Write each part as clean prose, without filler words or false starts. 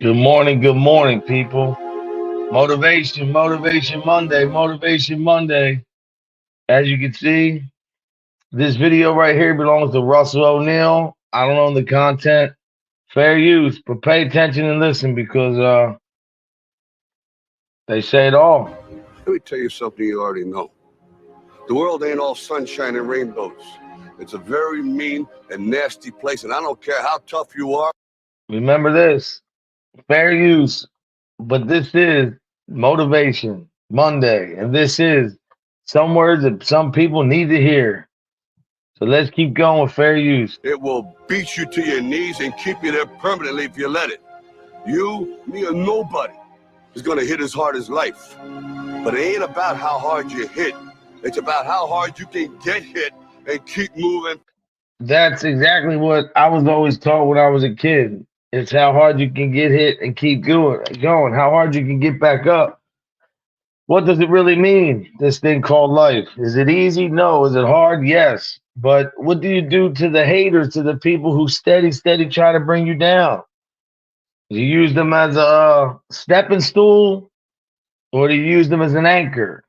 Good morning, people. Motivation Monday. As you can see, this video right here belongs to Russell O'Neal. I don't own the content. Fair use, but pay attention and listen because they say it all. Let me tell you something you already know. The world ain't all sunshine and rainbows. It's a very mean and nasty place, and I don't care how tough you are. Remember this. Fair use, but this is Motivation Monday, and this is some words that some people need to hear. So let's keep going with fair use. It will beat you to your knees and keep you there permanently if you let it. You, me, or nobody is going to hit as hard as life. But it ain't about how hard you hit. It's about how hard you can get hit and keep moving. That's exactly what I was always taught when I was a kid. It's how hard you can get hit and keep going, how hard you can get back up. What does it really mean, this thing called life? Is it easy? No. Is it hard? Yes. But what do you do to the haters, to the people who steady try to bring you down? Do you use them as a stepping stool or do you use them as an anchor?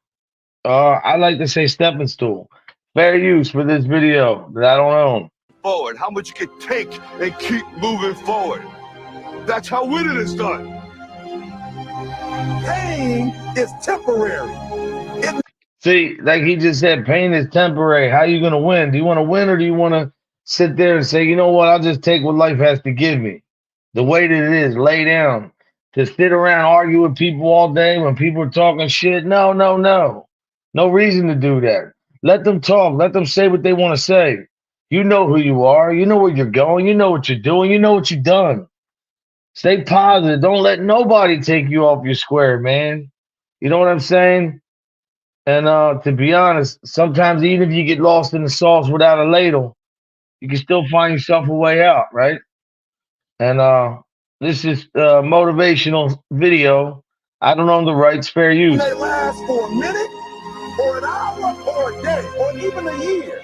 I like to say stepping stool. Fair use for this video that I don't own. Forward, how much you can take and keep moving forward. That's how winning is done. Pain is temporary. See, like he just said, pain is temporary. How you gonna win? Do you want to win or do you want to sit there and say, you know what, I'll just take what life has to give me? The way that it is, lay down. To sit around argue with people all day when people are talking shit. No. No reason to do that. Let them talk. Let them say what they want to say. You know who you are. You know where you're going. You know what you're doing. You know what you've done. Stay positive. Don't let nobody take you off your square, man. You know what I'm saying? And to be honest, sometimes even if you get lost in the sauce without a ladle, you can still find yourself a way out, right? And this is a motivational video. I don't own the rights, fair use. May last for a minute, or an hour, or a day, or even a year.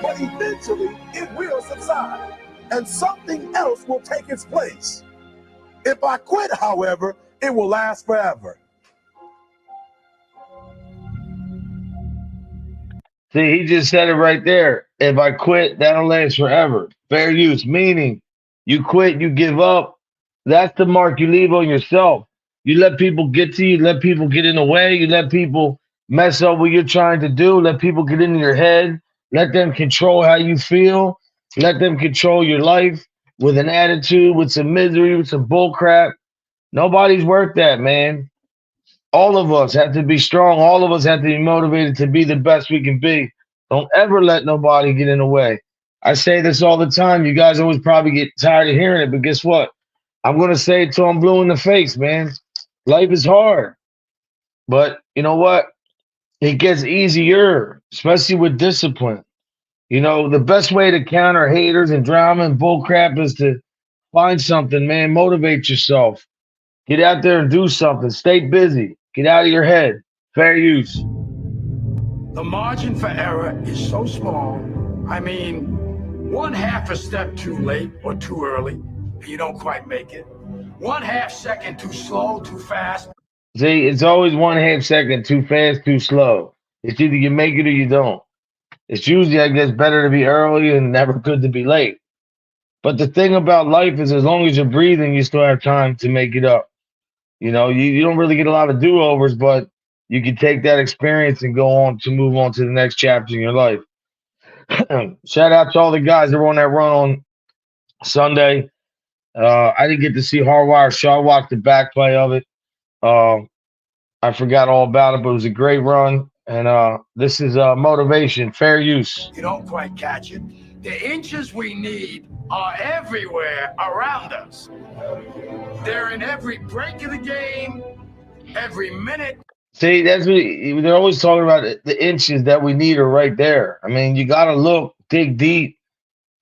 But eventually, it will subside, and something else will take its place. If I quit, however, it will last forever. See, he just said it right there. If I quit, that'll last forever. Fair use, meaning you quit, you give up. That's the mark you leave on yourself. You let people get to you, let people get in the way, you let people mess up what you're trying to do, let people get into your head, let them control how you feel, let them control your life with an attitude, with some misery, with some bull crap. Nobody's worth that, man. All of us have to be strong. All of us have to be motivated to be the best we can be. Don't ever let nobody get in the way. I say this all the time. You guys always probably get tired of hearing it, but guess what? I'm going to say it till I'm blue in the face, man. Life is hard. But you know what? It gets easier, especially with discipline. You know, the best way to counter haters and drama and bullcrap is to find something, man. Motivate yourself. Get out there and do something. Stay busy. Get out of your head. Fair use. The margin for error is so small. I mean, one half a step too late or too early, and you don't quite make it. 1/2 second too slow, too fast. See, it's always 1/2 second too fast, too slow. It's either you make it or you don't. It's usually, I guess, better to be early and never good to be late. But the thing about life is as long as you're breathing, you still have time to make it up. You know, you don't really get a lot of do-overs, but you can take that experience and go on to move on to the next chapter in your life. Shout out to all the guys that were on that run on Sunday. I didn't get to see Hardwire Shaw. I watched the back play of it. I forgot all about it, but it was a great run. And this is motivation, fair use. You don't quite catch it. The inches we need are everywhere around us. They're in every break of the game, every minute. See, that's what they're always talking about. The inches that we need are right there. I mean, you got to look, dig deep.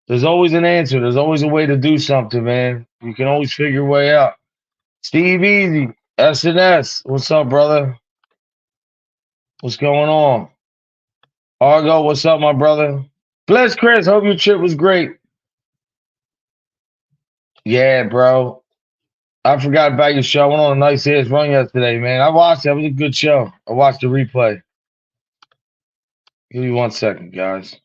There's always an answer. There's always a way to do something, man. You can always figure your way out. Steve Easy, SNS. What's up, brother? What's going on? Argo, what's up, my brother? Bless Chris. Hope your trip was great. Yeah, bro. I forgot about your show. I went on a nice ass run yesterday, man. I watched it. It was a good show. I watched the replay. Give me 1 second, guys.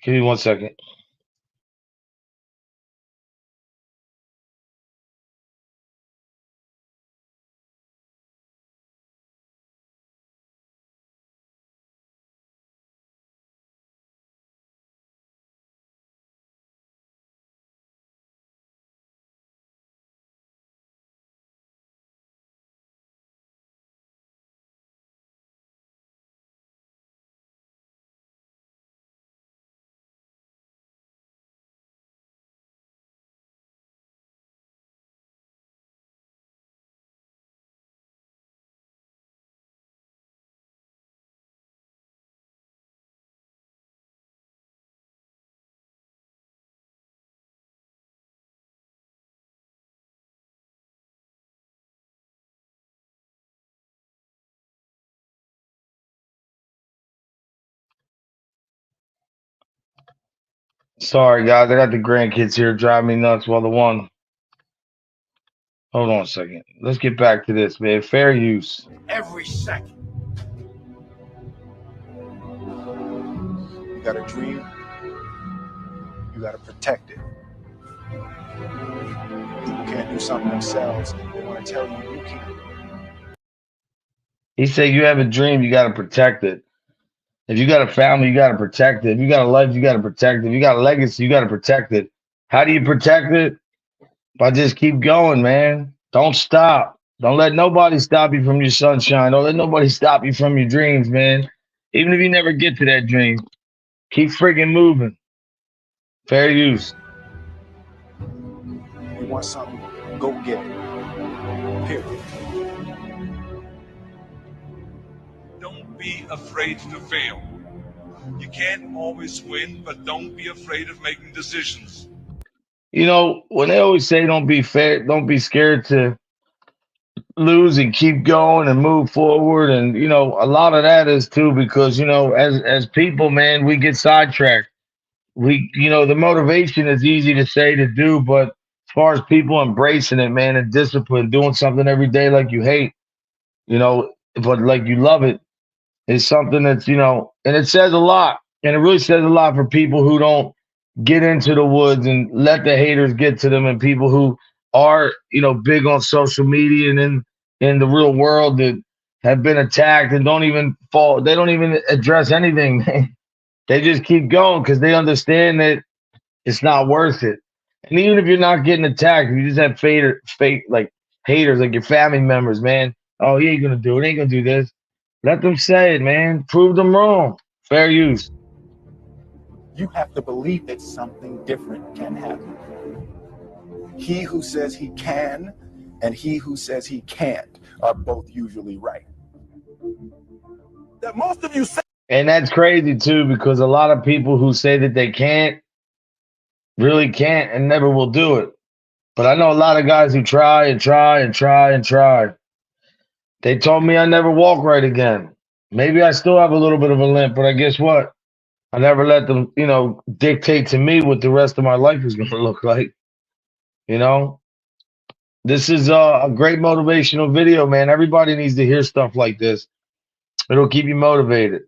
Give me 1 second. Sorry, guys. I got the grandkids here driving me nuts while the one. Hold on a second. Let's get back to this, man. Fair use. Every second. You got a dream, you got to protect it. People can't do something themselves. They want to tell you you can't. He said you have a dream, you got to protect it. If you got a family, you got to protect it. If you got a life, you got to protect it. If you got a legacy, you got to protect it. How do you protect it? By just keep going, man. Don't stop. Don't let nobody stop you from your sunshine. Don't let nobody stop you from your dreams, man. Even if you never get to that dream, keep freaking moving. Fair use. You want something, go get it. Period. Don't be afraid to fail. You can't always win, but don't be afraid of making decisions. You know, when they always say don't be fair, don't be scared to lose and keep going and move forward. And, you know, a lot of that is too because, you know, as people, man, we get sidetracked. The motivation is easy to say to do, but as far as people embracing it, man, and discipline, doing something every day like you hate, you know, but like you love it, is something that's, you know, and it says a lot. And it really says a lot for people who don't get into the woods and let the haters get to them, and people who are, you know, big on social media and in the real world that have been attacked and don't even fall. They don't even address anything. They just keep going because they understand that it's not worth it. And even if you're not getting attacked, if you just have fake like haters, like your family members, man. Oh, he ain't gonna do it. He ain't gonna do this. Let them say it, man. Prove them wrong. Fair use. You have to believe that something different can happen. He who says he can and he who says he can't are both usually right. That most of you say. And that's crazy too, because a lot of people who say that they can't really can't and never will do it. But I know a lot of guys who try and try and try and try. They told me I never walk right again. Maybe I still have a little bit of a limp, but I guess what? I never let them, you know, dictate to me what the rest of my life is going to look like. You know, this is a great motivational video, man. Everybody needs to hear stuff like this. It'll keep you motivated.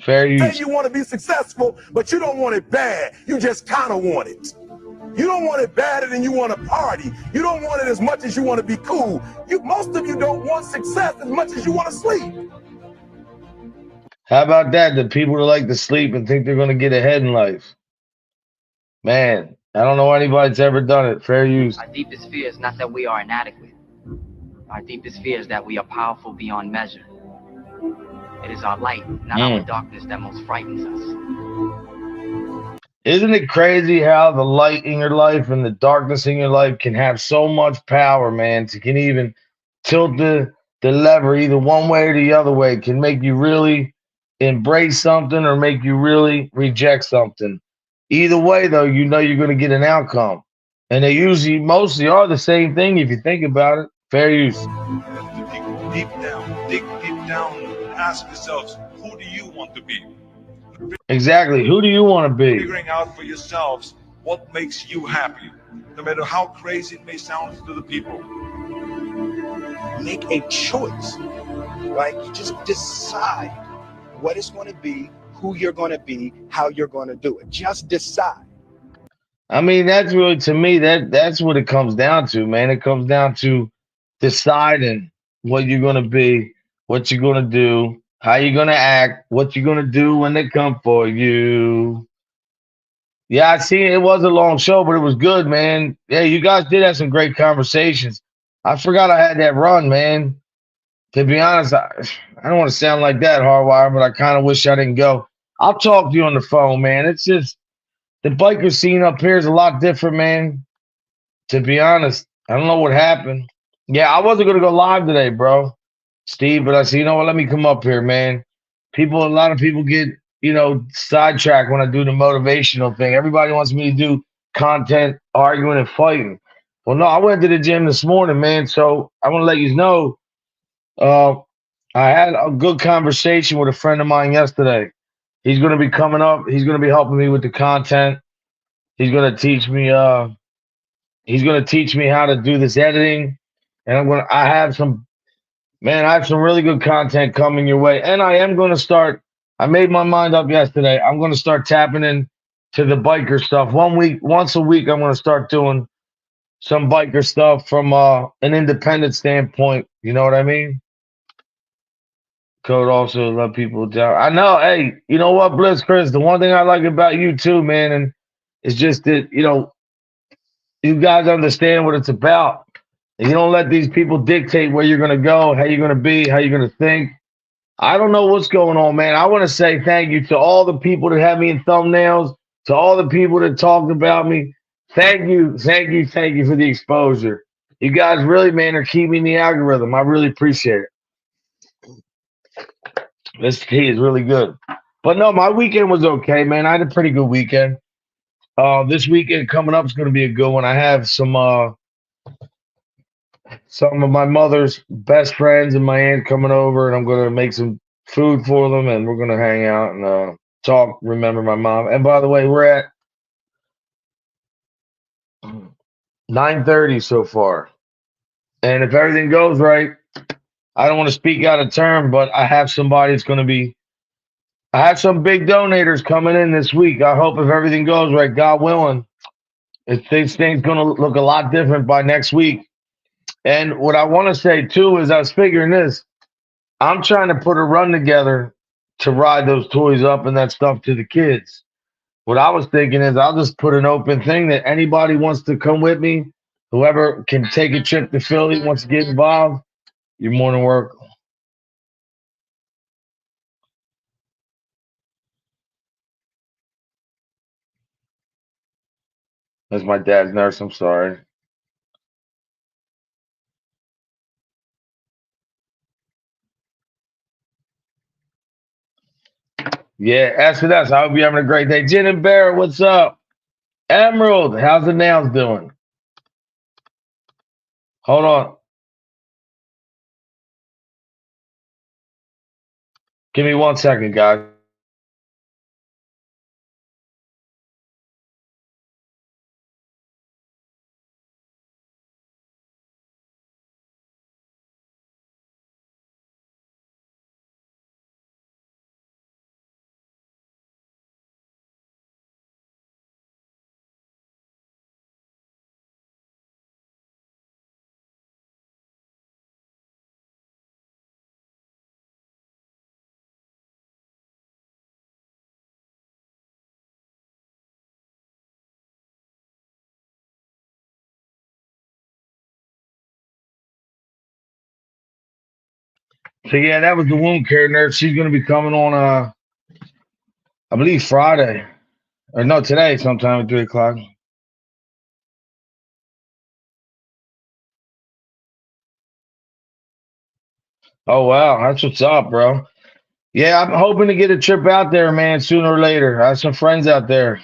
Fair use. Say you want to be successful, but you don't want it bad. You just kind of want it. You don't want it badder than you want to party. You don't want it as much as you want to be cool. Most of you don't want success as much as you want to sleep. How about that? The people that like to sleep and think they're going to get ahead in life. Man, I don't know anybody that's ever done it. Fair use. Our deepest fear is not that we are inadequate. Our deepest fear is that we are powerful beyond measure. It is our light, not our darkness, that most frightens us. Isn't it crazy how the light in your life and the darkness in your life can have so much power, man? To can even tilt the lever either one way or the other way, can make you really embrace something or make you really reject something. Either way, though, you know you're going to get an outcome. And they usually mostly are the same thing if you think about it. Fair use. You have to dig deep down, and ask yourselves, who do you want to be? Exactly. Who do you want to be? Figuring out for yourselves what makes you happy, no matter how crazy it may sound to the people. Make a choice, right? You just decide what it's going to be, who you're going to be, how you're going to do it. Just decide. I mean, that's really to me that's what it comes down to, man. It comes down to deciding what you're gonna be, what you're gonna do, how you're gonna act, what you're gonna do when they come for you. Yeah, I seen it was a long show, but it was good, man. Yeah, you guys did have some great conversations. I forgot I had that run, man. To be honest, I don't want to sound like that, Hardwire, but I kind of wish I didn't go. I'll talk to you on the phone, man. It's just the biker scene up here is a lot different, man. To be honest, I don't know what happened. Yeah, I wasn't gonna go live today, bro, Steve, but I said, you know what? Let me come up here, man. A lot of people get, sidetracked when I do the motivational thing. Everybody wants me to do content, arguing and fighting. Well, no, I went to the gym this morning, man. So I want to let you know, uh, I had a good conversation with a friend of mine yesterday. He's gonna be coming up. He's gonna be helping me with the content. He's gonna teach me. He's gonna teach me how to do this editing, and I have some. Man, I have some really good content coming your way, and I am gonna start. I made my mind up yesterday. I'm gonna start tapping in to the biker stuff. Once a week, I'm gonna start doing some biker stuff from an independent standpoint. You know what I mean? Code also let people down. I know. Hey, you know what, Blitz Chris? The one thing I like about you too, man, and it's just that you guys understand what it's about. And you don't let these people dictate where you're gonna go, how you're gonna be, how you're gonna think. I don't know what's going on, man. I want to say thank you to all the people that have me in thumbnails, to all the people that talked about me. Thank you, thank you, thank you for the exposure. You guys really, man, are keeping the algorithm. I really appreciate it. This tea is really good. But no, my weekend was okay, man. I had a pretty good weekend. This weekend coming up is going to be a good one. I have some of my mother's best friends and my aunt coming over, and I'm going to make some food for them, and we're going to hang out and talk, remember my mom. And by the way, we're at 9:30 so far. And if everything goes right, I don't want to speak out of turn, but I have somebody that's going to be I have some big donators coming in this week. I hope if everything goes right, God willing, this thing's going to look a lot different by next week. And what I want to say too is I was figuring this. I'm trying to put a run together to ride those toys up and that stuff to the kids. What I was thinking is I'll just put an open thing that anybody wants to come with me, whoever can take a trip to Philly, wants to get involved, you're more than welcome. That's my dad's nurse. I'm sorry. Yeah, as for that, I hope you're having a great day. Jen and Barrett, what's up? Emerald, how's the nails doing? Hold on. Give me 1 second, guys. So yeah, that was the wound care nurse. She's gonna be coming on I believe Friday. Or no, today sometime at 3:00. Oh wow, that's what's up, bro. Yeah, I'm hoping to get a trip out there, man, sooner or later. I have some friends out there.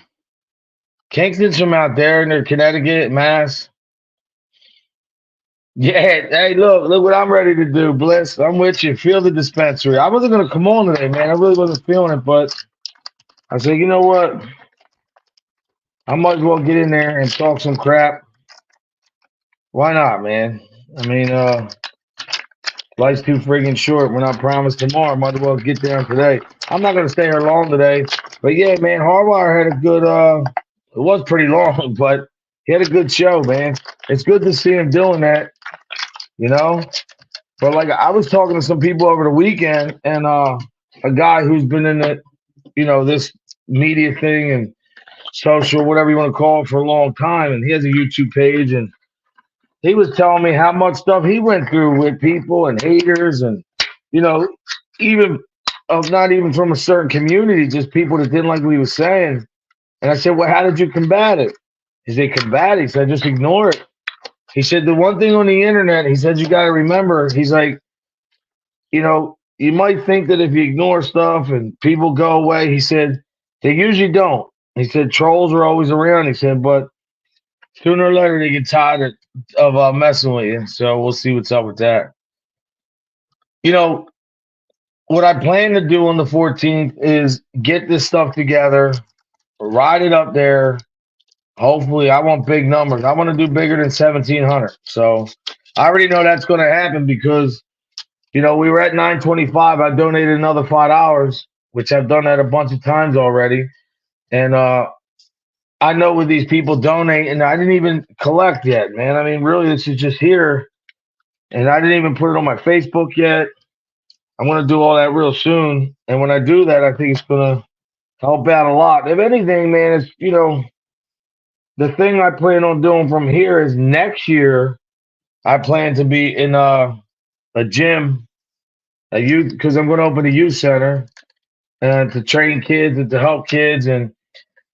Kingston's from out there near Connecticut, Mass. Yeah, hey, look what I'm ready to do, Bliss. I'm with you. Feel the dispensary. I wasn't gonna come on today, man. I really wasn't feeling it, but I said, you know what? I might as well get in there and talk some crap. Why not, man? I mean, life's too friggin' short. We're not promised tomorrow. Might as well get there today. I'm not gonna stay here long today. But yeah, man, Hardwire had a good it was pretty long, but he had a good show, man. It's good to see him doing that, you know? But like I was talking to some people over the weekend and a guy who's been in the, this media thing and social, whatever you want to call it, for a long time, and he has a YouTube page, and he was telling me how much stuff he went through with people and haters and, even not even from a certain community, just people that didn't like what he was saying. And I said, well, how did you combat it? He said, combat it. He said, just ignore it. He said, the one thing on the internet, he said, you got to remember, he's like, you might think that if you ignore stuff and people go away, he said, they usually don't. He said, trolls are always around. He said, but sooner or later they get tired of messing with you. So we'll see what's up with that. What I plan to do on the 14th is get this stuff together, ride it up there. Hopefully, I want big numbers. I want to do bigger than 1,700. So I already know that's going to happen because, we were at 925. I donated another $5, which I've done that a bunch of times already. And I know with these people donate, and I didn't even collect yet, man. I mean, really, this is just here. And I didn't even put it on my Facebook yet. I'm going to do all that real soon. And when I do that, I think it's going to help out a lot. If anything, man, it's, the thing I plan on doing from here is next year, I plan to be in a gym, a youth, because I'm going to open a youth center to train kids and to help kids. And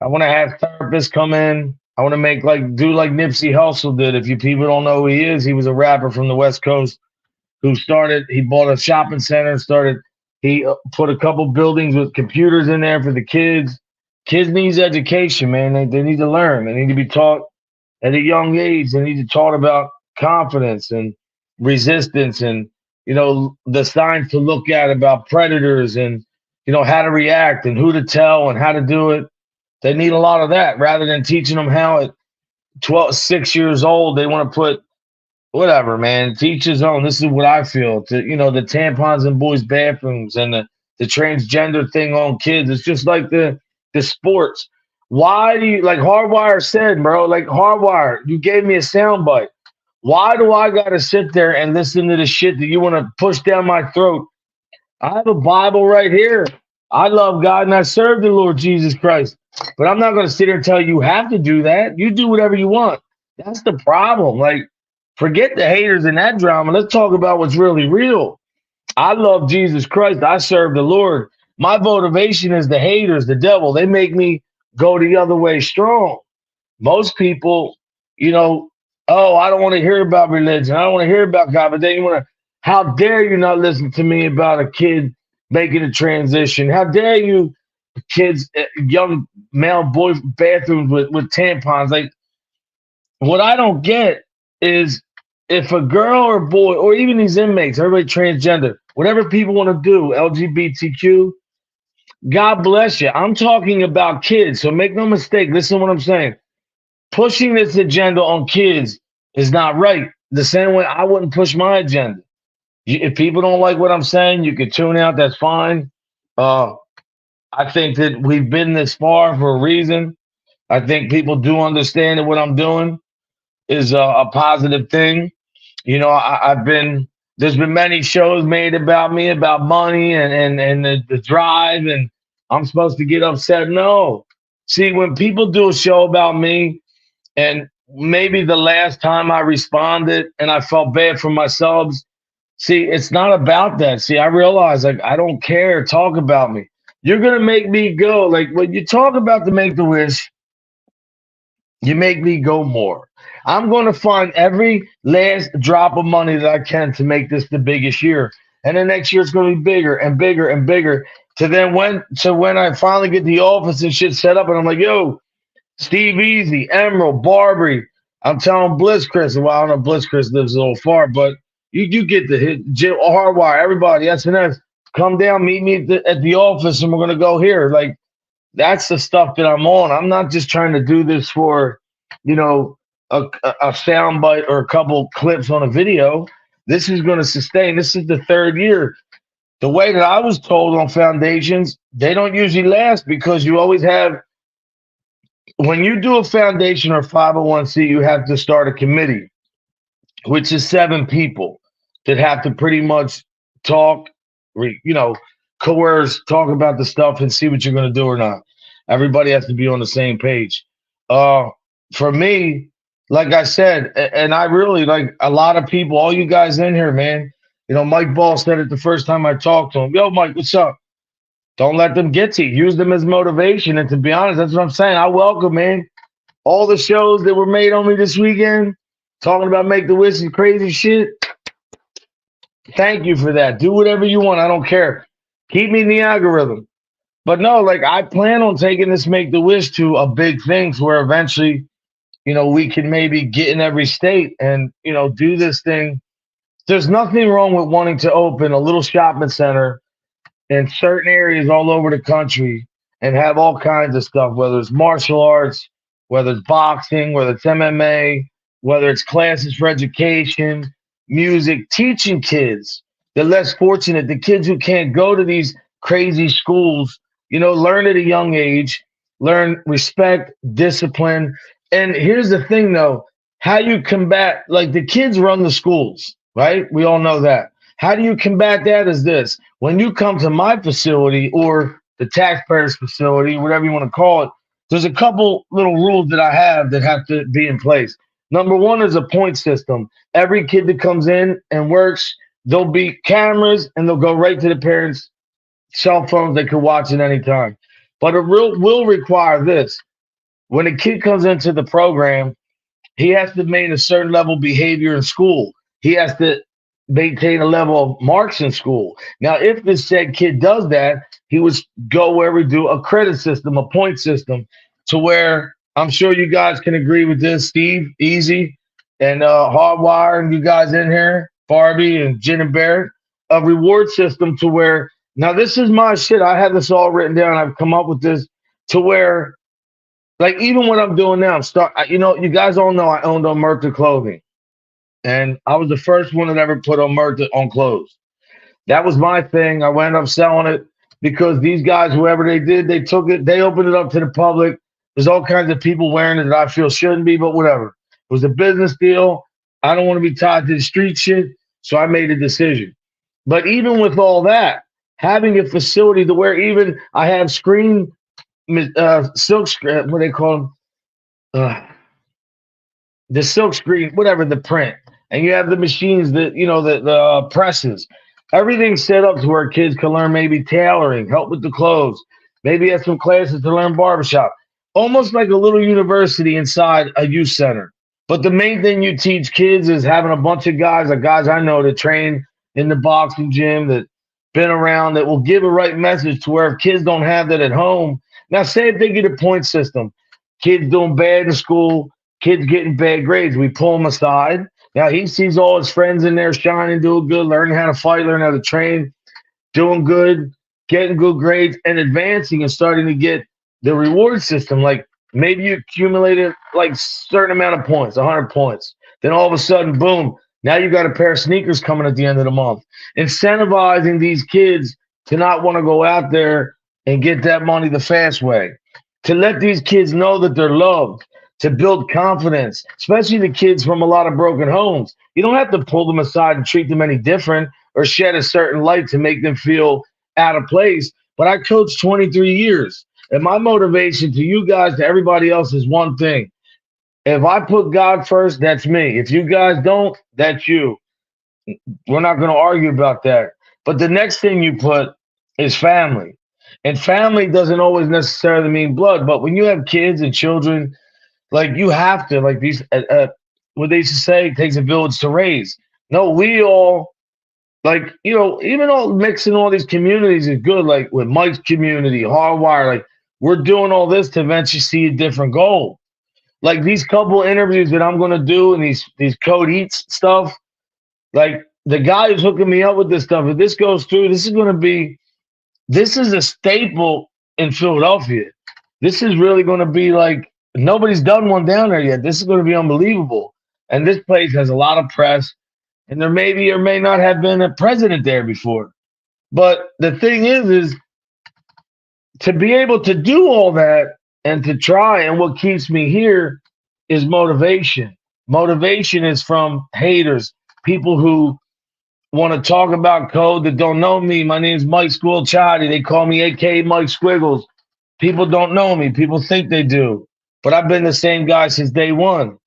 I want to have therapists come in. I want to do like Nipsey Hussle did. If you people don't know who he is, he was a rapper from the West Coast he bought a shopping center, he put a couple buildings with computers in there for the kids. Kids need education, man. They need to learn. They need to be taught at a young age. They need to taught about confidence and resistance and, the signs to look at about predators and, how to react and who to tell and how to do it. They need a lot of that rather than teaching them how at 6 years old, they want to put whatever, man. Teach his own. This is what I feel. The tampons in boys' bathrooms and the transgender thing on kids. It's just like the sports. Why do you, like Hardwire said, bro, like Hardwire, you gave me a soundbite. Why do I got to sit there and listen to the shit that you want to push down my throat? I have a Bible right here. I love God and I serve the Lord Jesus Christ. But I'm not going to sit here and tell you have to do that. You do whatever you want. That's the problem. Like, forget the haters and that drama. Let's talk about what's really real. I love Jesus Christ. I serve the Lord. My motivation is the haters, the devil. They make me go the other way strong. Most people, oh, I don't want to hear about religion. I don't want to hear about God. But then you want to, how dare you not listen to me about a kid making a transition? How dare you, kids, young male boy bathrooms with tampons? Like, what I don't get is if a girl or boy, or even these inmates, everybody transgender, whatever people want to do, LGBTQ, God bless you. I'm talking about kids. So make no mistake. Listen to what I'm saying. Pushing this agenda on kids is not right. The same way I wouldn't push my agenda. If people don't like what I'm saying, you can tune out. That's fine. I think that we've been this far for a reason. I think people do understand that what I'm doing is a positive thing. There's been many shows made about me, about money and the drive, and I'm supposed to get upset. No. See, when people do a show about me, and maybe the last time I responded and I felt bad for my subs, see, it's not about that. See, I realize, like, I don't care. Talk about me. You're going to make me go. Like, when you talk about the Make-A-Wish, you make me go more. I'm going to find every last drop of money that I can to make this the biggest year. And the next year it's going to be bigger and bigger and bigger. When I finally get the office and shit set up and I'm like, yo, Steve Easy, Emerald, Barbary. I'm telling Bliss Chris. Well, I don't know, Bliss Chris lives a little far, but you get the hit. Jim Hardwire, everybody, SNS, come down, meet me at the office, and we're going to go here. Like, That's the stuff that I'm on. I'm not just trying to do this for, you know, a sound bite or a couple clips on a video. This is going to sustain. This is the third year. The way that I was told on foundations, they don't usually last because you always have, when you do a foundation or 501c, you have to start a committee, which is 7 people that have to pretty much talk, coerce, talk about the stuff and see what you're going to do or not. Everybody has to be on the same page. For me, like I said, and I really like a lot of people, all you guys in here, man. Mike Ball said it the first time I talked to him. Yo, Mike, what's up? Don't let them get to you. Use them as motivation. And to be honest, that's what I'm saying. I welcome, man, all the shows that were made on me this weekend, talking about Make the Wish and crazy shit. Thank you for that. Do whatever you want. I don't care. Keep me in the algorithm. But no, like I plan on taking this Make the Wish to a big thing where eventually, we can maybe get in every state and, do this thing. There's nothing wrong with wanting to open a little shopping center in certain areas all over the country and have all kinds of stuff, whether it's martial arts, whether it's boxing, whether it's MMA, whether it's classes for education, music, teaching kids, the less fortunate, the kids who can't go to these crazy schools, learn at a young age, learn respect, discipline. And here's the thing, though, how you combat, like the kids run the schools, right? We all know that. How do you combat that is this. When you come to my facility or the taxpayer's facility, whatever you want to call it, there's a couple little rules that I have that have to be in place. Number one is a point system. Every kid that comes in and works, there'll be cameras and they'll go right to the parents' cell phones. They can watch at any time. But it will require this. When a kid comes into the program, he has to maintain a certain level of behavior in school. He has to maintain a level of marks in school. Now, if this said kid does that, he would go where we do a credit system, a point system, to where I'm sure you guys can agree with this, Steve, Easy, and Hardwire, and you guys in here, Barbie and Jen and Barrett, a reward system to where, now this is my shit. I have this all written down. I've come up with this to where, like, even what I'm doing now, you guys all know I owned Omerta clothing. And I was the first one that ever put Omerta on clothes. That was my thing. I wound up selling it because these guys, whoever they did, they took it, they opened it up to the public. There's all kinds of people wearing it that I feel shouldn't be, but whatever. It was a business deal. I don't want to be tied to the street shit, so I made a decision. But even with all that, having a facility to where even I have silk screen, what do they call them? The silk screen, whatever, the print. And you have the machines that, the presses. Everything's set up to where kids can learn maybe tailoring, help with the clothes, maybe have some classes to learn barbershop. Almost like a little university inside a youth center. But the main thing you teach kids is having a bunch of guys, like guys I know that train in the boxing gym, that been around, that will give a right message to where if kids don't have that at home. Now, say if they get a point system, kids doing bad in school, kids getting bad grades, we pull them aside. Now he sees all his friends in there shining, doing good, learning how to fight, learning how to train, doing good, getting good grades, and advancing and starting to get the reward system. Like maybe you accumulated like a certain amount of points, 100 points. Then all of a sudden, boom, now you got a pair of sneakers coming at the end of the month. Incentivizing these kids to not want to go out there and get that money the fast way. To let these kids know that they're loved. To build confidence, especially the kids from a lot of broken homes. You don't have to pull them aside and treat them any different or shed a certain light to make them feel out of place. But I coached 23 years. And my motivation to you guys, to everybody else, is one thing. If I put God first, that's me. If you guys don't, that's you. We're not going to argue about that. But the next thing you put is family. And family doesn't always necessarily mean blood. But when you have kids and children, like you have to, like these, what they used to say, it takes a village to raise. No, we all, like, even all mixing all these communities is good. Like with Mike's community, Hardwire, like we're doing all this to eventually see a different goal. Like these couple interviews that I'm going to do and these Code Eats stuff, like the guy who's hooking me up with this stuff, if this goes through, this is a staple in Philadelphia. This is really going to be like nobody's done one down there yet. This is going to be unbelievable. And this place has a lot of press, and there may be or may not have been a president there before. But the thing is to be able to do all that and to try, and what keeps me here is motivation. Motivation is from haters, people who want to talk about code that don't know me. My name is Mike Squilchati. They call me AKA Mike Squiggles. People don't know me. People think they do. But I've been the same guy since day one.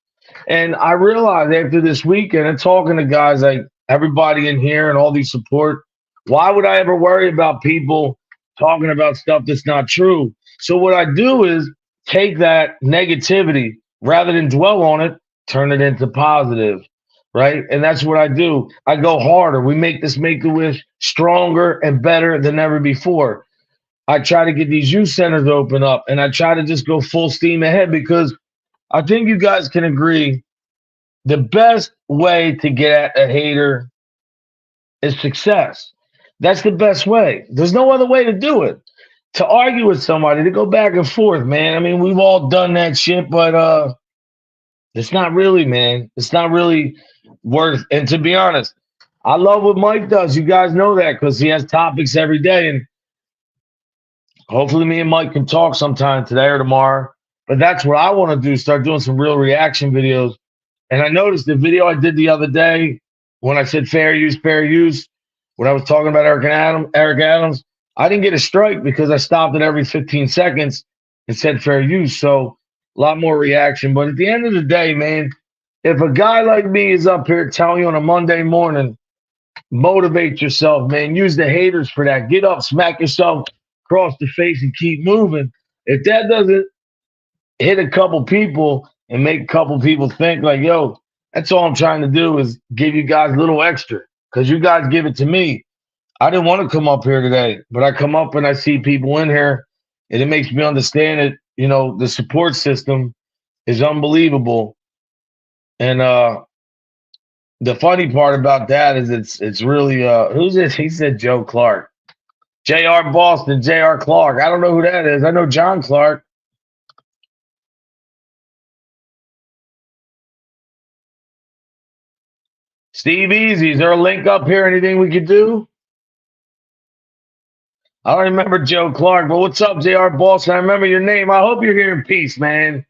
And I realized after this weekend and talking to guys like everybody in here and all these support, why would I ever worry about people talking about stuff that's not true? So what I do is take that negativity, rather than dwell on it, turn it into positive, right? And that's what I do. I go harder. We make this Make-A-Wish stronger and better than ever before. I try to get these youth centers to open up, and I try to just go full steam ahead, because I think you guys can agree the best way to get at a hater is success. That's the best way. There's no other way to do it. To argue with somebody, to go back and forth, man. I mean, we've all done that shit, but it's not really, man. It's not really worth. And to be honest, I love what Mike does. You guys know that, because he has topics every day, and hopefully me and Mike can talk sometime today or tomorrow. But that's what I want to do, start doing some real reaction videos. And I noticed the video I did the other day when I said fair use, when I was talking about Eric Adams, I didn't get a strike because I stopped it every 15 seconds and said fair use. So a lot more reaction. But at the end of the day, man, if a guy like me is up here telling you on a Monday morning, motivate yourself, man, use the haters for that. Get up, smack yourself across the face and keep moving. If that doesn't hit a couple people and make a couple people think like, yo, that's all I'm trying to do is give you guys a little extra, because you guys give it to me. I didn't want to come up here today, but I come up and I see people in here, and it makes me understand that, you know, the support system is unbelievable. And the funny part about that is it's really who's this? He said Joe Clark. J.R. Boston, J.R. Clark. I don't know who that is. I know John Clark. Steve Easy, is there a link up here? Anything we could do? I don't remember Joe Clark, but what's up, J.R. Boston? I remember your name. I hope you're here in peace, man.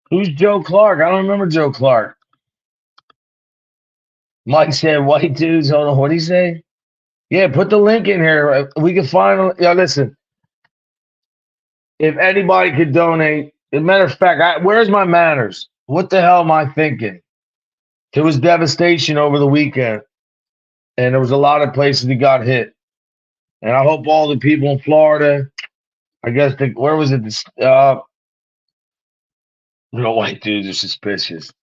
Who's Joe Clark? I don't remember Joe Clark. Mike said white dudes. Hold on, what did he say? Yeah, put the link in here. We can find. Yeah, listen. If anybody could donate, as a matter of fact, where's my manners? What the hell am I thinking? There was devastation over the weekend, and there was a lot of places that got hit. And I hope all the people in Florida, I guess, where was it? White dudes are suspicious.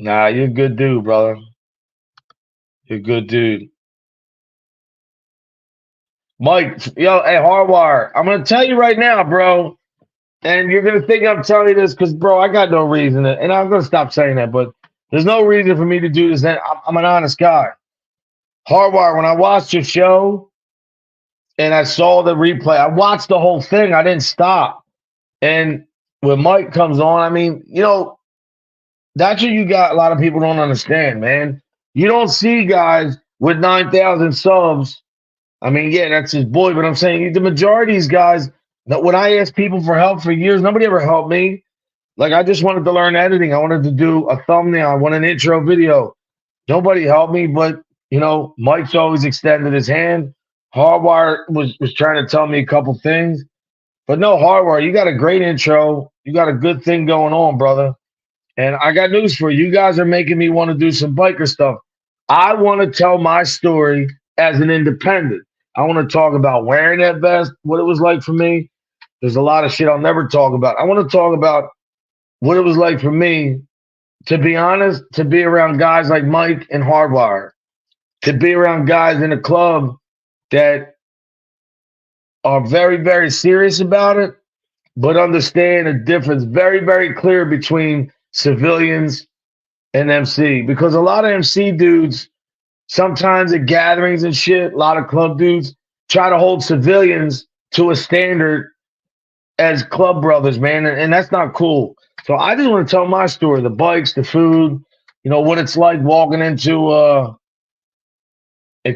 Nah, you're a good dude, brother. You're a good dude. Mike, yo, hey, Hardwire, I'm going to tell you right now, bro, and you're going to think I'm telling you this because, bro, I got no reason to, and I'm going to stop saying that, but there's no reason for me to do this. I'm an honest guy. Hardwire, when I watched your show and I saw the replay, I watched the whole thing. I didn't stop. And when Mike comes on, I mean, you know, that's what you got. A lot of people don't understand, man. You don't see guys with 9,000 subs. I mean, yeah, that's his boy, but I'm saying the majority of these guys, that when I asked people for help for years, nobody ever helped me. Like, I just wanted to learn editing. I wanted to do a thumbnail. I want an intro video. Nobody helped me, but, you know, Mike's always extended his hand. Hardwire was trying to tell me a couple things. But no, Hardwire, you got a great intro. You got a good thing going on, brother. And I got news for you. You guys are making me want to do some biker stuff. I want to tell my story as an independent. I want to talk about wearing that vest, what it was like for me. There's a lot of shit I'll never talk about. I want to talk about what it was like for me, to be honest, to be around guys like Mike and Hardwire, to be around guys in a club that are very, very serious about it, but understand a difference very, very clear between civilians and MC. Because a lot of MC dudes, sometimes at gatherings and shit, a lot of club dudes try to hold civilians to a standard as club brothers, man, and that's not cool. So I just want to tell my story: the bikes, the food, what it's like walking into a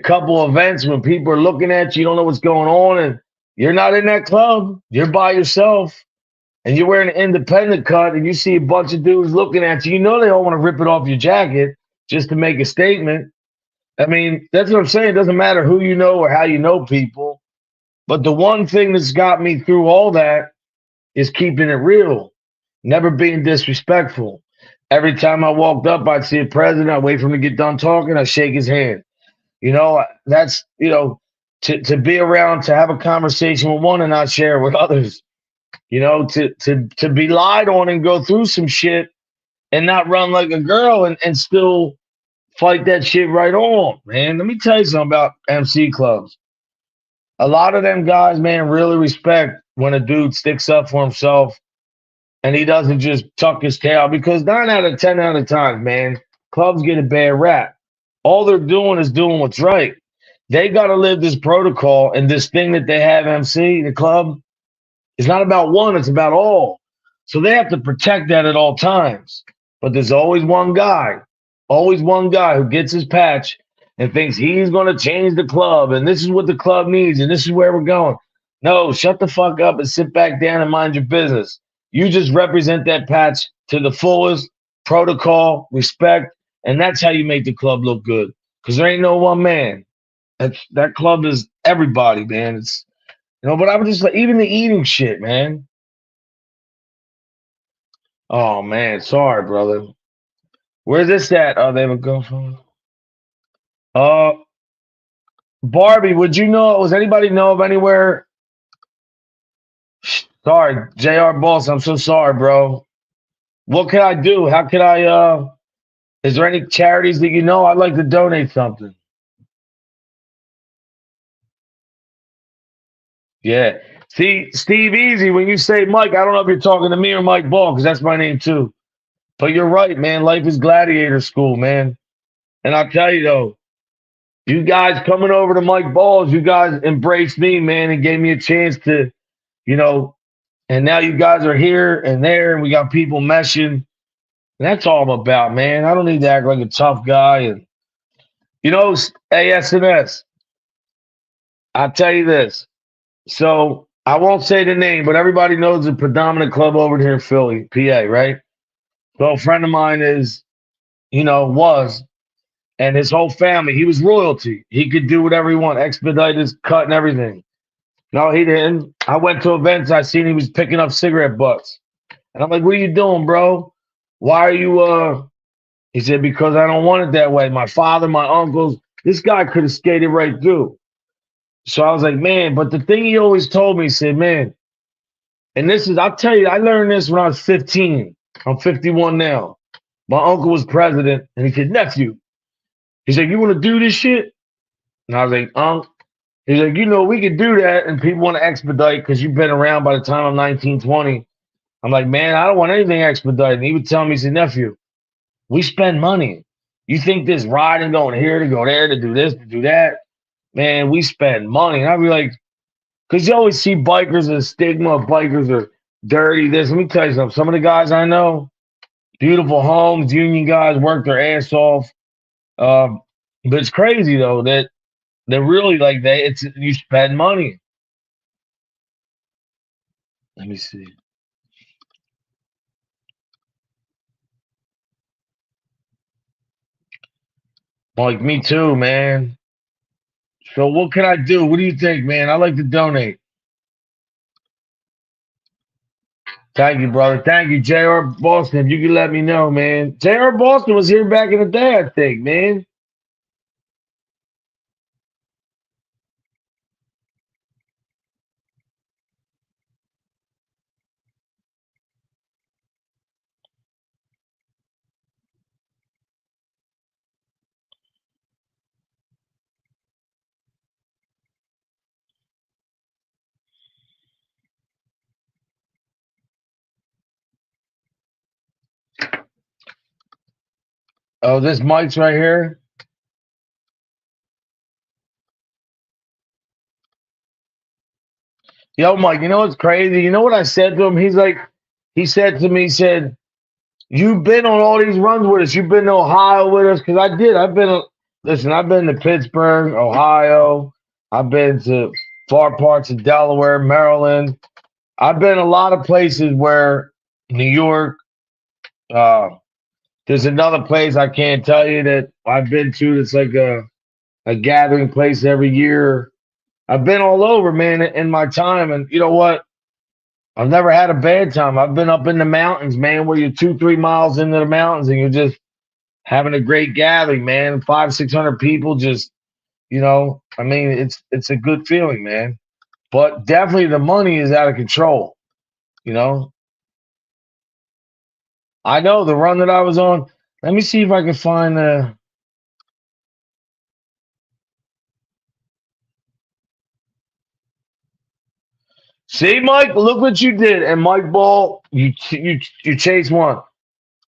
couple events when people are looking at you, you don't know what's going on, and you're not in that club, you're by yourself, and you're wearing an independent cut, and you see a bunch of dudes looking at you. You know they all want to rip it off your jacket just to make a statement. I mean, that's what I'm saying. It doesn't matter who you know or how you know people. But the one thing that's got me through all that is keeping it real, never being disrespectful. Every time I walked up, I'd see a president, I'd wait for him to get done talking, I'd shake his hand. That's, to be around, to have a conversation with one and not share it with others. To be lied on and go through some shit and not run like a girl and still fight that shit right on, man. Let me tell you something about MC clubs. A lot of them guys, man, really respect when a dude sticks up for himself and he doesn't just tuck his tail, because 9 out of 10 out of times, man, clubs get a bad rap. All they're doing is doing what's right. They got to live this protocol, and this thing that they have, MC, the club, is not about one, it's about all. So they have to protect that at all times. But there's always one guy who gets his patch and thinks he's going to change the club, and this is what the club needs, and this is where we're going. No, shut the fuck up and sit back down and mind your business. You just represent that patch to the fullest, protocol, respect, and that's how you make the club look good. Because there ain't no one man. That club is everybody, man. It's but I was just like, even the eating shit, man. Oh man, sorry, brother. Where's this at? Oh, they would go from. Barbie, would you know? Does anybody know of anywhere? Sorry, JR Boss. I'm so sorry, bro. What can I do? How can I? Is there any charities that you know? I'd like to donate something. Yeah. See, Steve Easy, when you say Mike, I don't know if you're talking to me or Mike Ball, because that's my name too. But you're right, man. Life is gladiator school, man. And I'll tell you though, you guys coming over to Mike Balls, you guys embraced me, man, and gave me a chance to, and now you guys are here and there, and we got people meshing. And that's all I'm about, man. I don't need to act like a tough guy. And, ASMS, I'll tell you this. So I won't say the name, but everybody knows the predominant club over here in Philly, PA, right? So a friend of mine was, and his whole family, he was royalty. He could do whatever he wanted, expedite his cut and everything. No, he didn't. I went to events, I seen he was picking up cigarette butts. And I'm like, what are you doing, bro? Why are you, he said, because I don't want it that way. My father, my uncles, this guy could have skated right through. So I was like, man, but the thing he always told me, he said, man, and I'll tell you, I learned this when I was 15. I'm 51 now. My uncle was president, and he said, nephew, he said, you want to do this shit? And I was like, he's like, we could do that, and people want to expedite because you've been around by the time I'm 19, 20. I'm like, man, I don't want anything expedited. And he would tell me, he said, nephew, we spend money. You think this riding, going here to go there, to do this, to do that? Man, we spend money. And I'd be like, because you always see bikers, a stigma of bikers are dirty. Let me tell you something. Some of the guys I know, beautiful homes, union guys, work their ass off. But it's crazy though that they're really like you spend money. Let me see. Like me too, man. So what can I do? What do you think, man? I like to donate. Thank you, brother. Thank you, JR Boston. If you can let me know, man. JR Boston was here back in the day, I think, man. Oh, this mic's right here. Yo, Mike, you know what's crazy? You know what I said to him? He said to me, he said, you've been on all these runs with us. You've been to Ohio with us. Because I did. Listen, I've been to Pittsburgh, Ohio. I've been to far parts of Delaware, Maryland. I've been a lot of places where New York, there's another place I can't tell you that I've been to that's like a gathering place every year. I've been all over, man, in my time. And you know what? I've never had a bad time. I've been up in the mountains, man, where you're 2-3 miles into the mountains and you're just having a great gathering, man. 500-600 people just, I mean, it's a good feeling, man. But definitely the money is out of control, you know. I know the run that I was on. Let me see if I can find the. See, Mike, look what you did. And Mike Ball, you chased one.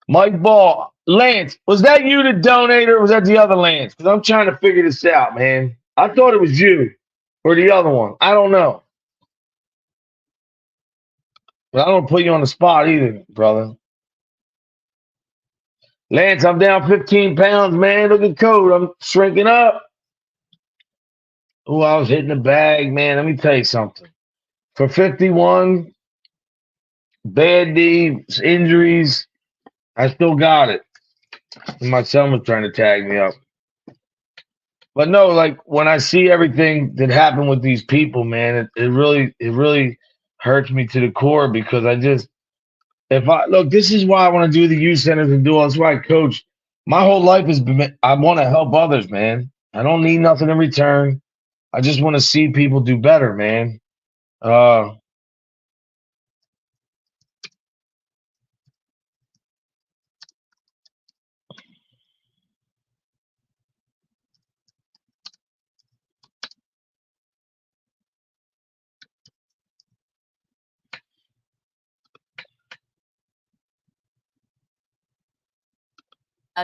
Mike Ball, Lance, was that you that donated or was that the other Lance? Because I'm trying to figure this out, man. I thought it was you or the other one. I don't know. But I don't put you on the spot either, brother. Lance, I'm down 15 pounds, man. Look at code. I'm shrinking up. Oh, I was hitting the bag, man. Let me tell you something. For 51, bad knees, injuries, I still got it. And my son was trying to tag me up. But no, like when I see everything that happened with these people, man, it really hurts me to the core because this is why I want to do the youth centers and do all. That's why I coach. My whole life has been, I want to help others, man. I don't need nothing in return. I just want to see people do better, man.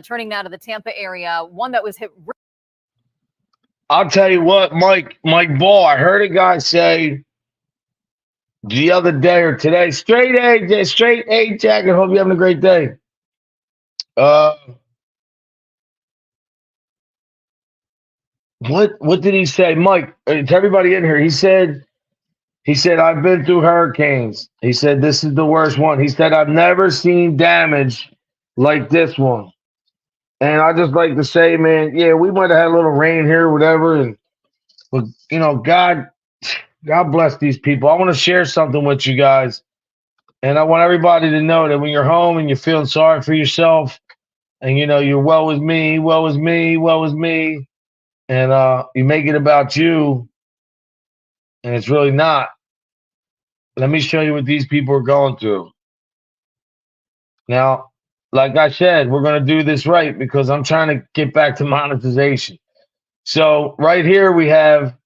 Turning now to the Tampa area, one that was hit. I'll tell you what, Mike Ball, I heard a guy say the other day or today, straight A, Jack, and hope you're having a great day. What did he say, Mike? To everybody in here, he said, I've been through hurricanes. He said, this is the worst one. He said, I've never seen damage like this one. And I just like to say, man, yeah, we might have had a little rain here, whatever. But, God bless these people. I want to share something with you guys. And I want everybody to know that when you're home and you're feeling sorry for yourself and, you're well with me, and you make it about you, and it's really not. Let me show you what these people are going through. Now, like I said, we're going to do this right because I'm trying to get back to monetization. So right here we have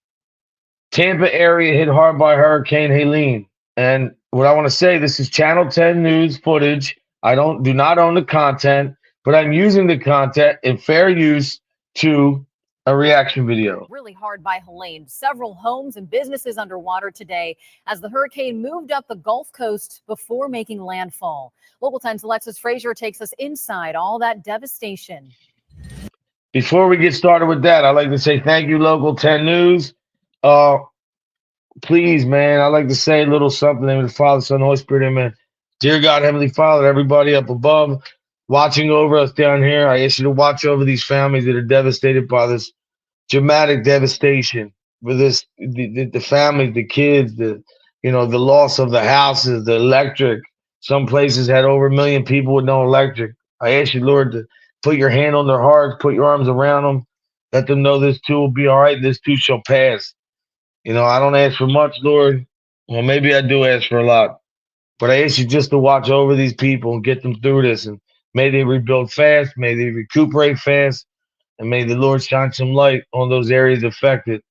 Tampa area hit hard by Hurricane Helene. And what I want to say, this is Channel 10 news footage. I do not own the content, but I'm using the content in fair use to a reaction video. Really hard by Helene. Several homes and businesses underwater today as the hurricane moved up the Gulf Coast before making landfall. Local 10's Alexis Frazier takes us inside all that devastation. Before we get started with that, I'd like to say thank you, Local 10 News. Please, man, I'd like to say a little something in the name of the Father, Son, and Holy Spirit, amen. Dear God, Heavenly Father, everybody up above, watching over us down here, I ask you to watch over these families that are devastated by this dramatic devastation. For this, the families, the kids, the loss of the houses, the electric. Some places had over 1 million people with no electric. I ask you, Lord, to put your hand on their hearts, put your arms around them, let them know this too will be all right. This too shall pass. I don't ask for much, Lord. Well, maybe I do ask for a lot. But I ask you just to watch over these people and get them through this. And may they rebuild fast. May they recuperate fast. And may the Lord shine some light on those areas affected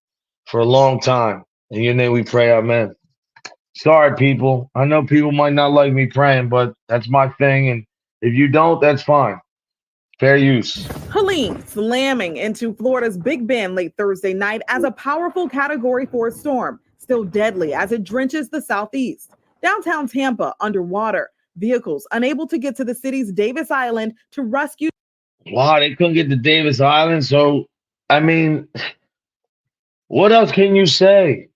for a long time. In your name we pray, amen. Sorry, people. I know people might not like me praying, but that's my thing. And if you don't, that's fine. Fair use. Helene slamming into Florida's Big Bend late Thursday night as a powerful Category 4 storm, still deadly as it drenches the southeast. Downtown Tampa underwater, vehicles unable to get to the city's Davis Island to rescue. Wow, they couldn't get to Davis Island. So, I mean, what else can you say?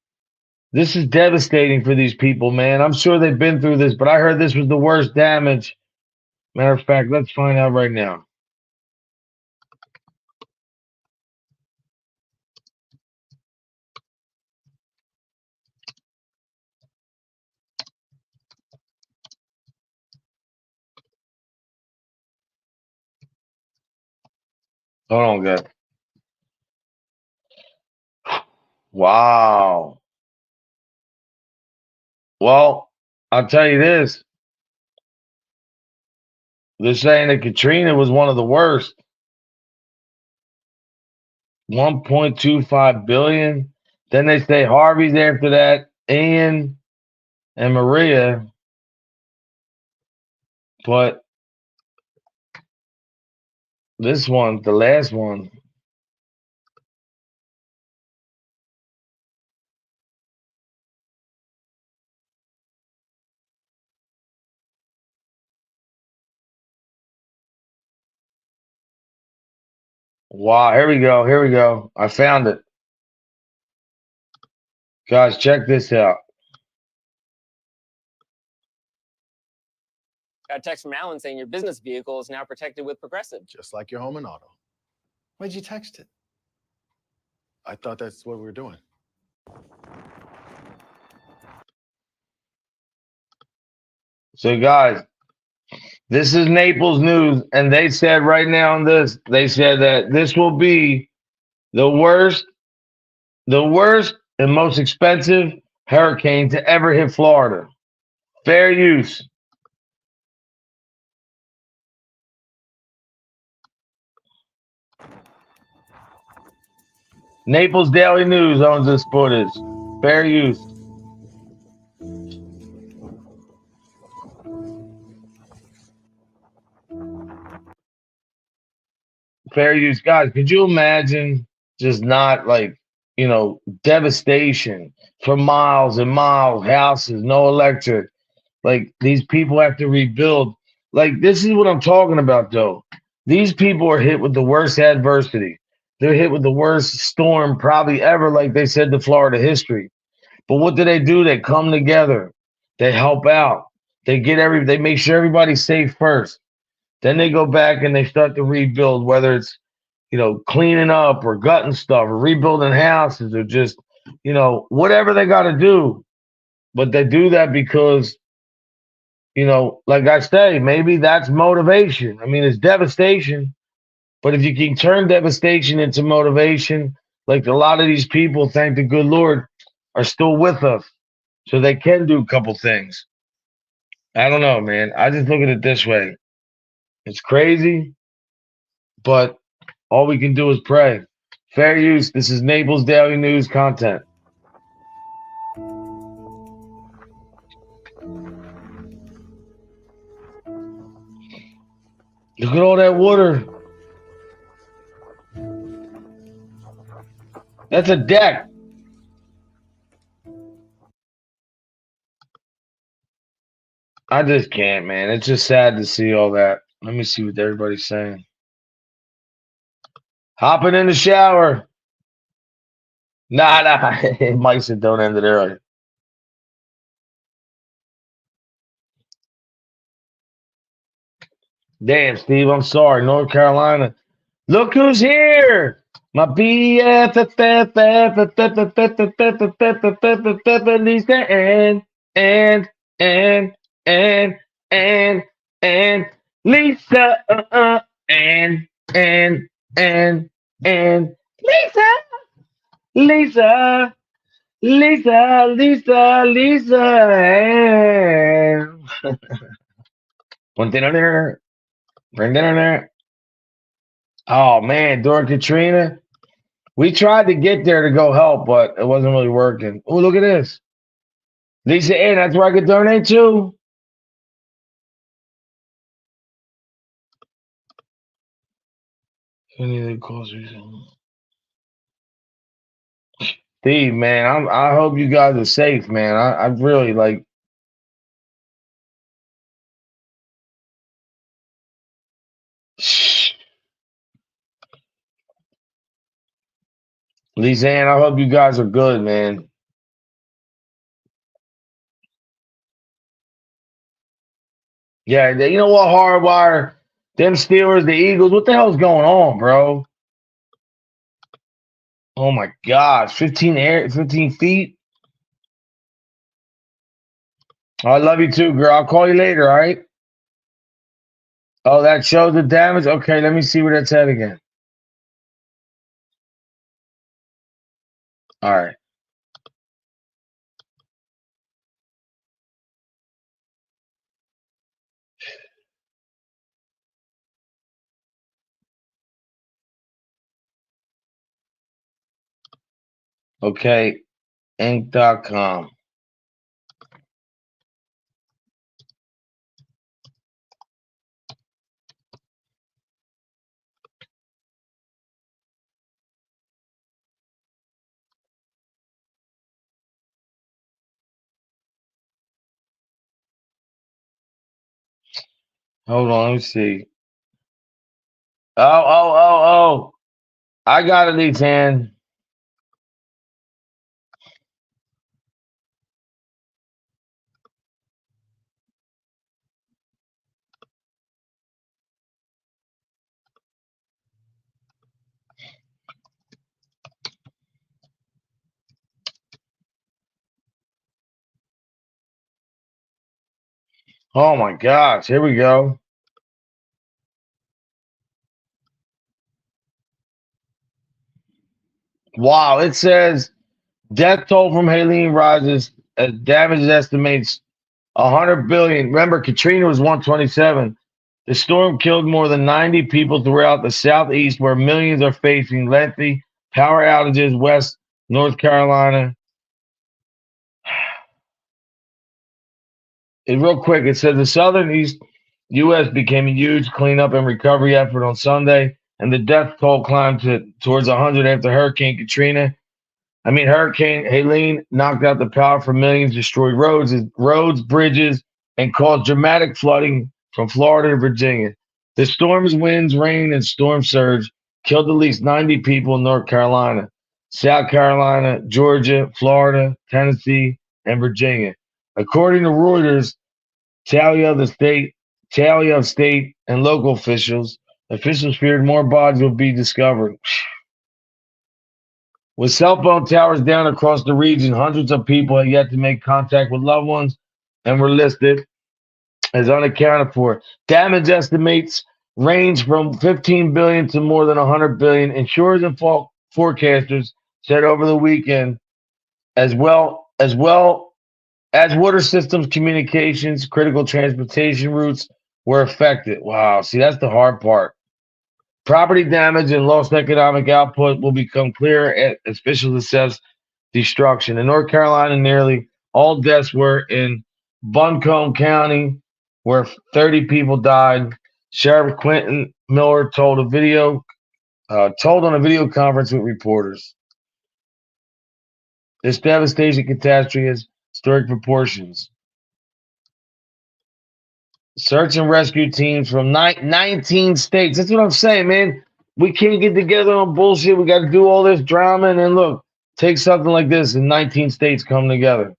This is devastating for these people, man. I'm sure they've been through this, but I heard this was the worst damage. Matter of fact, let's find out right now. Hold on, guys. Wow. Well, I'll tell you this. They're saying that Katrina was one of the worst. 1.25 billion. Then they say Harvey's after that, Ian and Maria. But this one, the last one. Wow, here we go. Here we go. I found it. Guys, check this out. Got a text from Alan saying your business vehicle is now protected with Progressive. Just like your home and auto. Why'd you text it? I thought that's what we were doing. So, guys, this is Naples News, and they said right now on this, they said that this will be the worst and most expensive hurricane to ever hit Florida. Fair use. Naples Daily News owns this footage. Fair use. Fair use. Guys, could you imagine just not devastation for miles and miles, houses, no electric. Like these people have to rebuild. Like this is what I'm talking about though. These people are hit with the worst adversity. They're hit with the worst storm probably ever, like they said, the Florida history. But what do? They come together. They help out. They make sure everybody's safe first. Then they go back and they start to rebuild, whether it's cleaning up or gutting stuff or rebuilding houses or just, whatever they got to do. But they do that because, like I say, maybe that's motivation. I mean, it's devastation, but if you can turn devastation into motivation, like a lot of these people, thank the good Lord, are still with us. So they can do a couple things. I don't know, man. I just look at it this way. It's crazy, but all we can do is pray. Fair use. This is Naples Daily News content. Look at all that water. That's a deck. I just can't, man. It's just sad to see all that. Let me see what everybody's saying. Hopping in the shower. Nah. Mike said don't end it early. Damn, Steve, I'm sorry. North Carolina. Look who's here. My BFF, Lisa, and Lisa, and Lisa. One thing on there. Bring dinner there. Oh man, during Katrina, we tried to get there to go help, but it wasn't really working. Oh, look at this. Lisa Ann, that's where I could donate to. Any of the calls recently? Steve, man, I hope you guys are safe, man. I really like. Lisanne, I hope you guys are good, man. Yeah, you know what, Hardwire, them Steelers, the Eagles, what the hell's going on, bro? Oh my God, 15 feet. I love you too, girl. I'll call you later, all right? Oh, that shows the damage. Okay, let me see where that's at again. All right. Okay, Inc.com. Hold on, let me see. Oh. I got it, Lisanne. Oh my gosh, here we go. Wow, it says death toll from Helene rises as damage estimates 100 billion. Remember, Katrina was 127. The storm killed more than 90 people throughout the southeast, where millions are facing lengthy power outages. West North Carolina. Real quick, it says the southern east U.S. became a huge cleanup and recovery effort on Sunday, and the death toll climbed towards 100 after Hurricane Katrina. Hurricane Helene knocked out the power for millions, destroyed roads, bridges, and caused dramatic flooding from Florida to Virginia. The storm's winds, rain, and storm surge killed at least 90 people in North Carolina, South Carolina, Georgia, Florida, Tennessee, and Virginia. According to Reuters, tally of state and local officials feared more bodies will be discovered. With cell phone towers down across the region, hundreds of people have yet to make contact with loved ones and were listed as unaccounted for. Damage estimates range from 15 billion to more than 100 billion. Insurers and forecasters said over the weekend, as water systems, communications, critical transportation routes were affected. Wow, see, that's the hard part. Property damage and lost economic output will become clearer as officials assess destruction. In North Carolina, nearly all deaths were in Buncombe County, where 30 people died. Sheriff Quentin Miller told on a video conference with reporters. This devastating catastrophe has historic proportions. Search and rescue teams from 19 states. That's what I'm saying, man. We can't get together on bullshit. We got to do all this drama. And then look, take something like this and 19 states come together.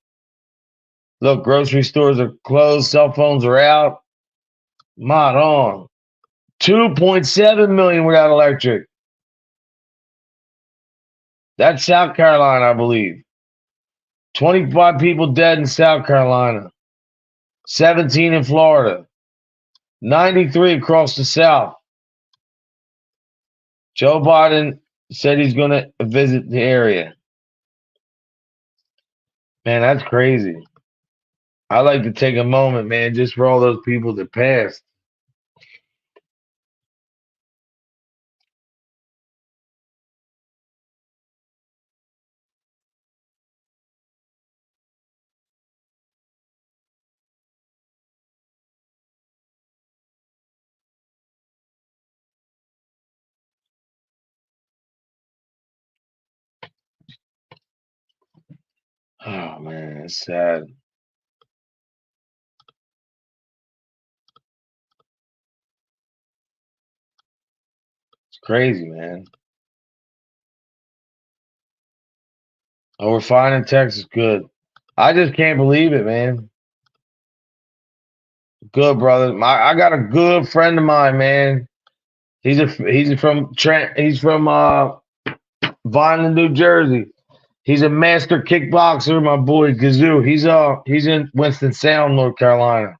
Look, grocery stores are closed. Cell phones are out. Mod on. 2.7 million without electric. That's South Carolina, I believe. 25 people dead in South Carolina. 17 in Florida. 93 across the South. Joe Biden said he's going to visit the area. Man, that's crazy. I like to take a moment, man, just for all those people that passed. Oh man, it's sad. It's crazy, man. Oh, we're fine in Texas. Good. I just can't believe it, man. Good, brother. I got a good friend of mine, man. He's from Trent. He's from Vineland, New Jersey. He's a master kickboxer, my boy Gazoo. He's in Winston Salem, North Carolina.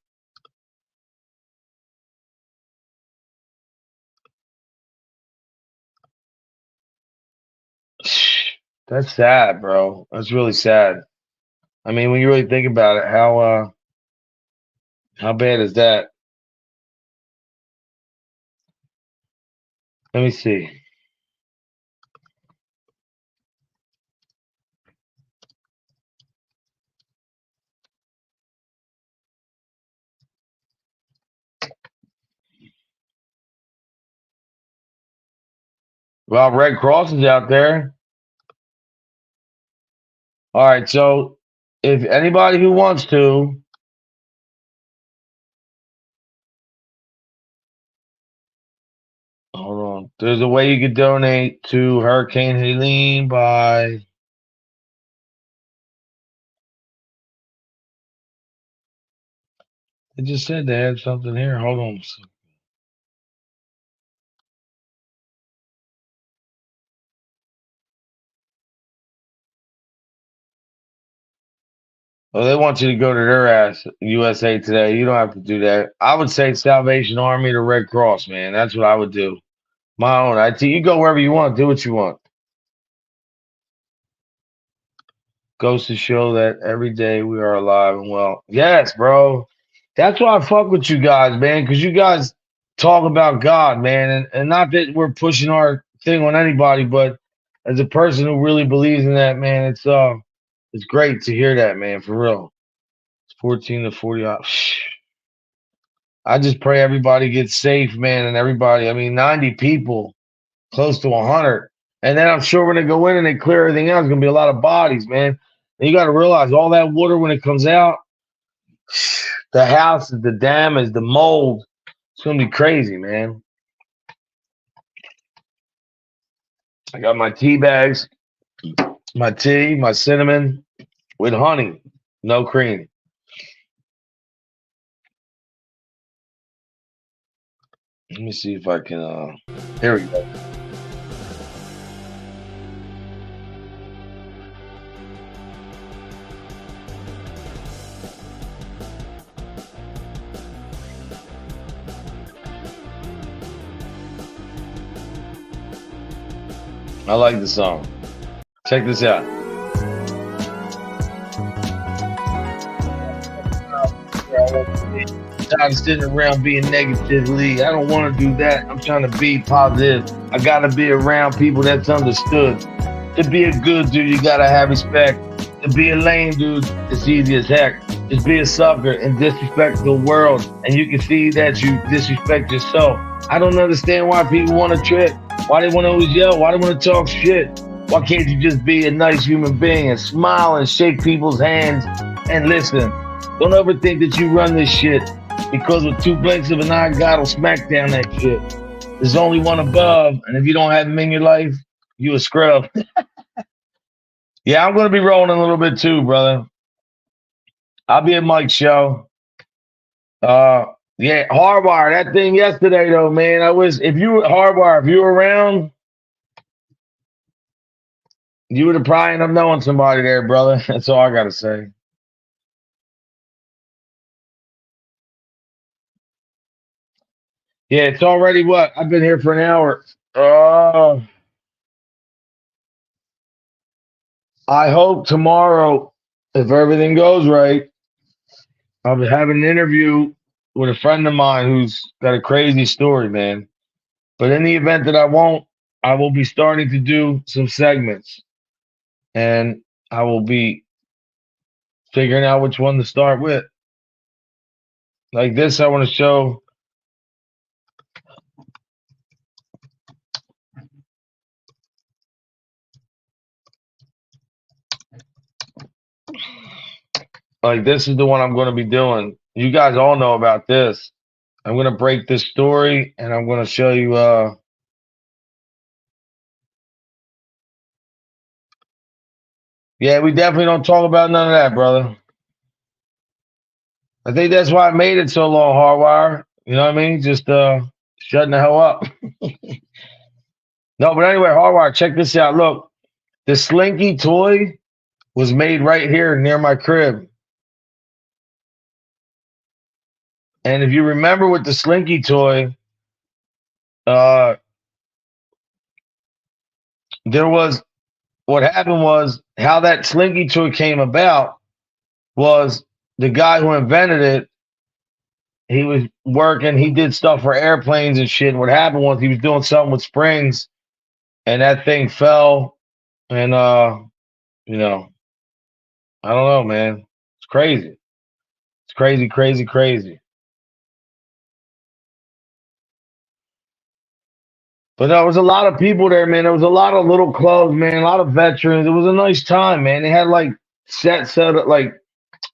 That's sad, bro. That's really sad. I mean, when you really think about it, how bad is that? Let me see. Well, Red Cross is out there. All right, so if anybody who wants to, hold on. There's a way you could donate to Hurricane Helene by. They just said they had something here. Hold on. Well, they want you to go to their ass, USA Today. You don't have to do that. I would say Salvation Army to Red Cross, man. That's what I would do. My own. You go wherever you want. Do what you want. Goes to show that every day we are alive and well. Yes, bro. That's why I fuck with you guys, man, because you guys talk about God, man. And not that we're pushing our thing on anybody, but as a person who really believes in that, man, it's great to hear that, man, for real. It's 14 to 40. I just pray everybody gets safe, man, and everybody, I mean, 90 people, close to 100. And then I'm sure when they go in and they clear everything out, there's going to be a lot of bodies, man. And you got to realize all that water when it comes out, the houses, the damage, the mold, it's going to be crazy, man. I got my tea bags, my tea, my cinnamon with honey, no cream. Let me see if I can, here we go. I like the song. Check this out. Tired of sitting around being negatively. I don't want to do that. I'm trying to be positive. I got to be around people that's understood. To be a good dude, you got to have respect. To be a lame dude, it's easy as heck. Just be a sucker and disrespect the world. And you can see that you disrespect yourself. I don't understand why people want to trip. Why they want to always yell. Why they want to talk shit. Why can't you just be a nice human being and smile and shake people's hands and listen? Don't ever think that you run this shit, because with two blinks of an eye, God will smack down that shit. There's only one above, and if you don't have him in your life, you a scrub. Yeah, I'm going to be rolling a little bit too, brother. I'll be at Mike's show. Yeah, Hardwire, that thing yesterday, though, man. If you were Hardwire, if you were around, you would have probably ended up knowing somebody there, brother. That's all I got to say. Yeah, it's already what? I've been here for an hour. I hope tomorrow, if everything goes right, I'll be having an interview with a friend of mine who's got a crazy story, man. But in the event that I won't, I will be starting to do some segments, and I will be figuring out which one to start with. Like this, I want to show. Like, this is the one I'm going to be doing. You guys all know about this. I'm going to break this story, and I'm going to show you. Yeah, we definitely don't talk about none of that, brother. I think that's why I made it so long, Hardwire. You know what I mean? Just shutting the hell up. No, but anyway, Hardwire, check this out. Look, the Slinky toy was made right here near my crib. And if you remember with the Slinky toy, there was what happened was how that Slinky toy came about was the guy who invented it. He was working, he did stuff for airplanes and shit. And what happened was he was doing something with springs and that thing fell. And, you know, I don't know, man. It's crazy. It's crazy, crazy, crazy. But there was a lot of people there, man. There was a lot of little clubs, man. A lot of veterans. It was a nice time, man. They had like set up, like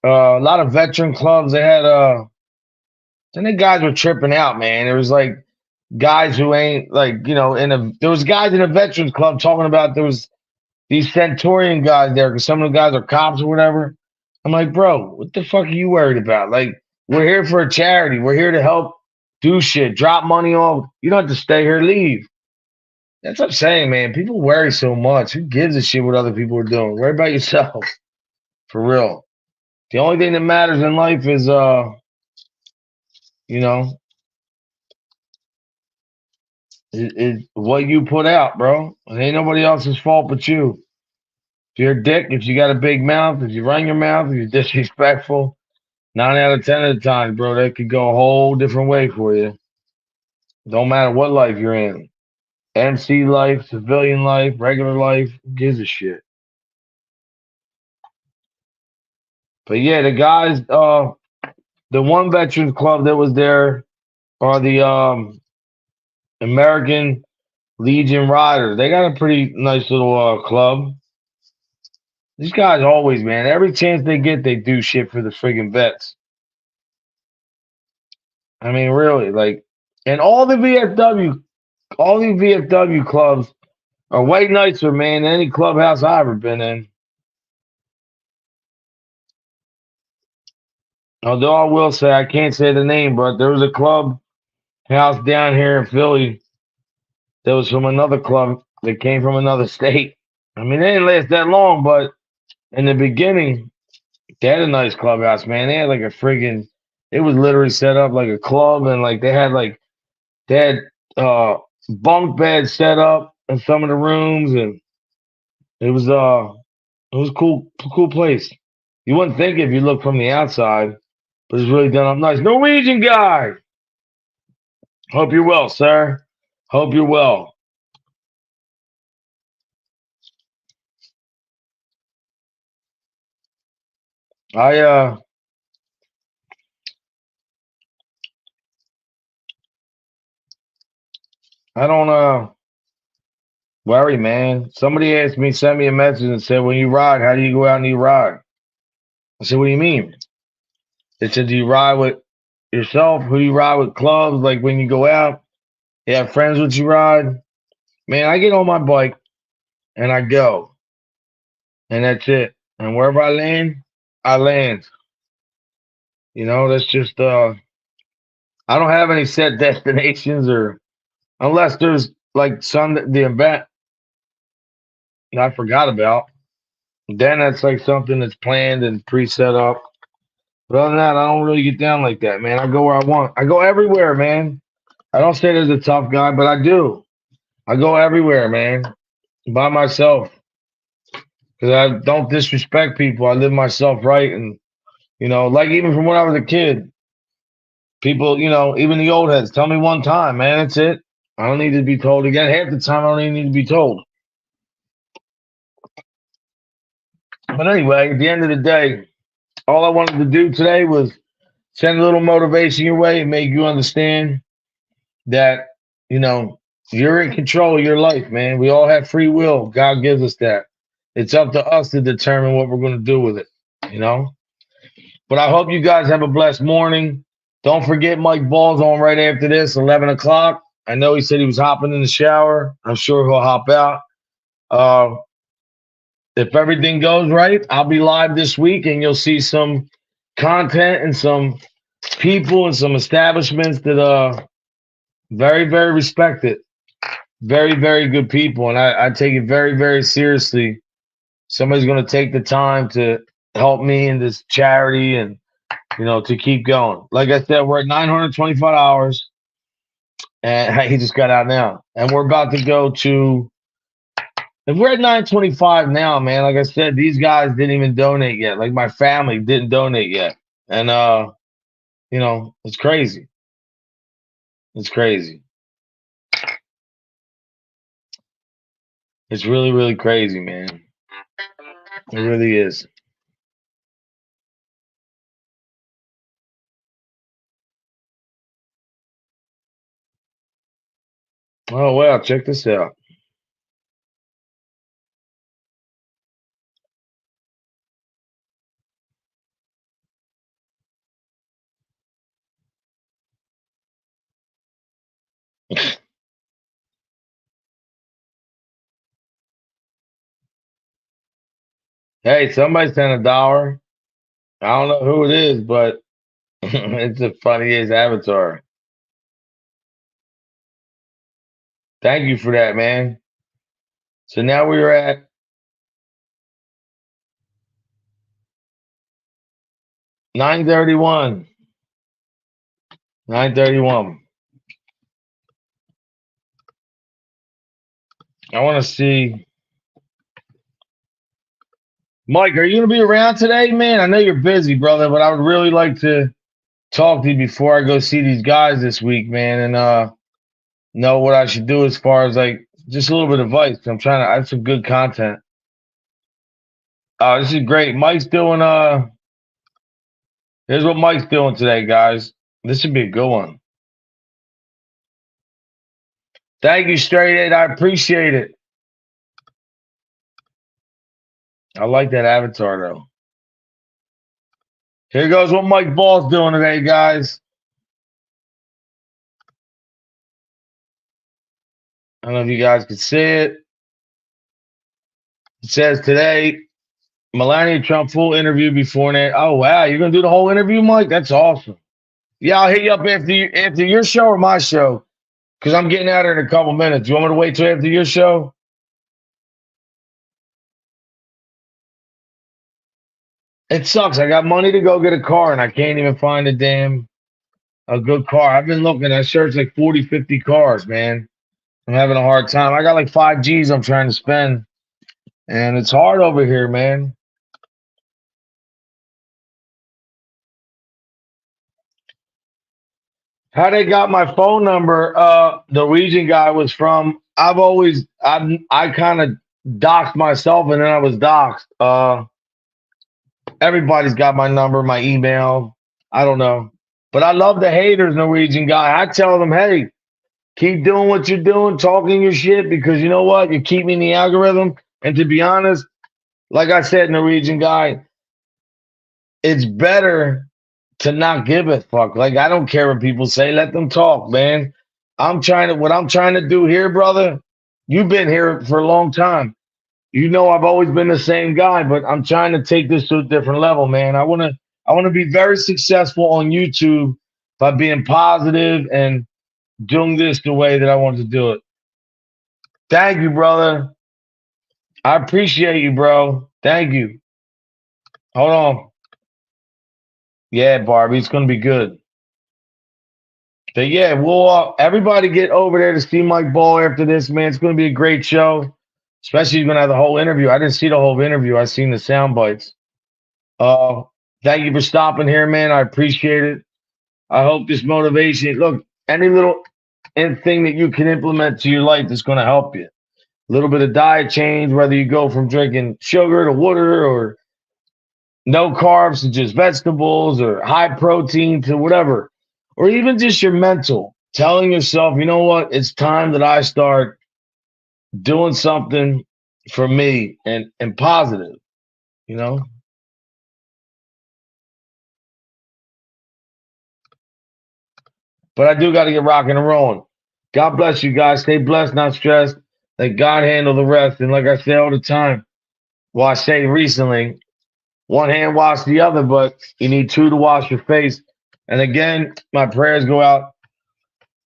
a lot of veteran clubs. They had then the guys were tripping out, man. There was like guys who ain't like, you know, there was guys in a veterans club talking about there was these Centurion guys there because some of the guys are cops or whatever. I'm like, bro, what the fuck are you worried about? Like, we're here for a charity. We're here to help do shit, drop money off. You don't have to stay here, leave. That's what I'm saying, man. People worry so much. Who gives a shit what other people are doing? Worry about yourself. For real. The only thing that matters in life is you know, is what you put out, bro. It ain't nobody else's fault but you. If you're a dick, if you got a big mouth, if you run your mouth, if you're disrespectful, 9 out of 10 of the time, bro, that could go a whole different way for you. Don't matter what life you're in. MC life, civilian life, regular life, who gives a shit? But yeah, the guys, the one veterans club that was there are the American Legion Riders. They got a pretty nice little club. These guys always, man, every chance they get, they do shit for the friggin' vets. I mean, really, like, and all the VFW clubs are way nicer, man, than any clubhouse I've ever been in. Although I will say, I can't say the name, but there was a club house down here in Philly that was from another club that came from another state. I mean, they didn't last that long, but in the beginning, they had a nice clubhouse, man. They had like a friggin', it was literally set up like a club, and like they had bunk beds set up in some of the rooms, and it was a cool place. You wouldn't think if you look from the outside, but it's really done up nice. Norwegian guy. Hope you're well, sir. Hope you're well. I don't worry, man. Somebody asked me, sent me a message and said, when you ride, how do you go out and you ride? I said, what do you mean? They said, do you ride with yourself? Who do you ride with? Clubs? Like when you go out, you have friends with you ride? Man, I get on my bike and I go. And that's it. And wherever I land, I land. You know, that's just I don't have any set destinations, or unless there's like the event I forgot about. Then that's like something that's planned and pre-set up. But other than that, I don't really get down like that, man. I go where I want. I go everywhere, man. I don't say there's a tough guy, but I do. I go everywhere, man, by myself. Because I don't disrespect people. I live myself right. And, you know, like even from when I was a kid, people, you know, even the old heads, tell me one time, man, that's it. I don't need to be told again. Half the time, I don't even need to be told. But anyway, at the end of the day, all I wanted to do today was send a little motivation your way and make you understand that, you know, you're in control of your life, man. We all have free will. God gives us that. It's up to us to determine what we're going to do with it, you know? But I hope you guys have a blessed morning. Don't forget Mike Ball's on right after this, 11 o'clock. I know he said he was hopping in the shower. I'm sure he'll hop out. If everything goes right, I'll be live this week and you'll see some content and some people and some establishments that are very, very respected. Very, very good people. And I take it very, very seriously. Somebody's going to take the time to help me in this charity and, to keep going. Like I said, we're at 925 hours. And he just got out now. And we're about to go to, if we're at 925 now, man, like I said, these guys didn't even donate yet. Like my family didn't donate yet. And, it's crazy. It's crazy. It's really, really crazy, man. It really is. Oh, wow. Check this out. Hey, somebody sent $1. I don't know who it is, but it's a funny ass avatar. Thank you for that, man. So now we're at 931. 931. I want to see. Mike, are you going to be around today, man? I know you're busy, brother, but I would really like to talk to you before I go see these guys this week, man, and know what I should do as far as like just a little bit of advice. I'm trying to. I have some good content. This is great. Mike's doing. Here's what Mike's doing today, guys. This should be a good one. Thank you, Straight Eight. I appreciate it. I like that avatar, though. Here goes what Mike Ball's doing today, guys. I don't know if you guys can see it. It says today, Melania Trump full interview before that. Oh, wow. You're going to do the whole interview, Mike? That's awesome. Yeah, I'll hit you up after your show or my show because I'm getting out here in a couple minutes. You want me to wait till after your show? It sucks. I got money to go get a car, and I can't even find a good car. I've been looking. I searched like 40, 50 cars, man. I'm having a hard time. I got like 5 G's I'm trying to spend, and it's hard over here, man. How they got my phone number? Norwegian guy was from. I kind of doxed myself, and then I was doxed. Everybody's got my number, my email. I don't know. But I love the haters, Norwegian guy. I tell them, hey, keep doing what you're doing, talking your shit, because you know what? You keep me in the algorithm. And to be honest, like I said, Norwegian guy, it's better to not give a fuck. Like, I don't care what people say. Let them talk, man. What I'm trying to do here, brother, you've been here for a long time. You know I've always been the same guy, but I'm trying to take this to a different level, man. I want to be very successful on YouTube by being positive and doing this the way that I want to do it. Thank you, brother. I appreciate you, bro. Thank you. Hold on. Yeah, Barbie, it's going to be good. But yeah, we'll everybody get over there to see Mike Ball after this, man. It's going to be a great show. Especially when I have the whole interview. I didn't see the whole interview. I seen the sound bites. Thank you for stopping here, man. I appreciate it. I hope this motivation. Look, any little thing that you can implement to your life is going to help you. A little bit of diet change, whether you go from drinking sugar to water or no carbs to just vegetables or high protein to whatever. Or even just your mental. Telling yourself, you know what? It's time that I start doing something for me and positive, But I do got to get rocking and rolling. God bless you guys. Stay blessed, not stressed. Let God handle the rest. And like I say all the time, well, I say recently, one hand wash the other, but you need two to wash your face. And again, my prayers go out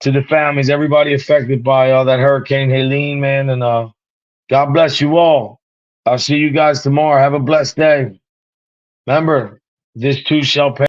to the families, everybody affected by that Hurricane Helene, man. And God bless you all. I'll see you guys tomorrow. Have a blessed day. Remember, this too shall pass.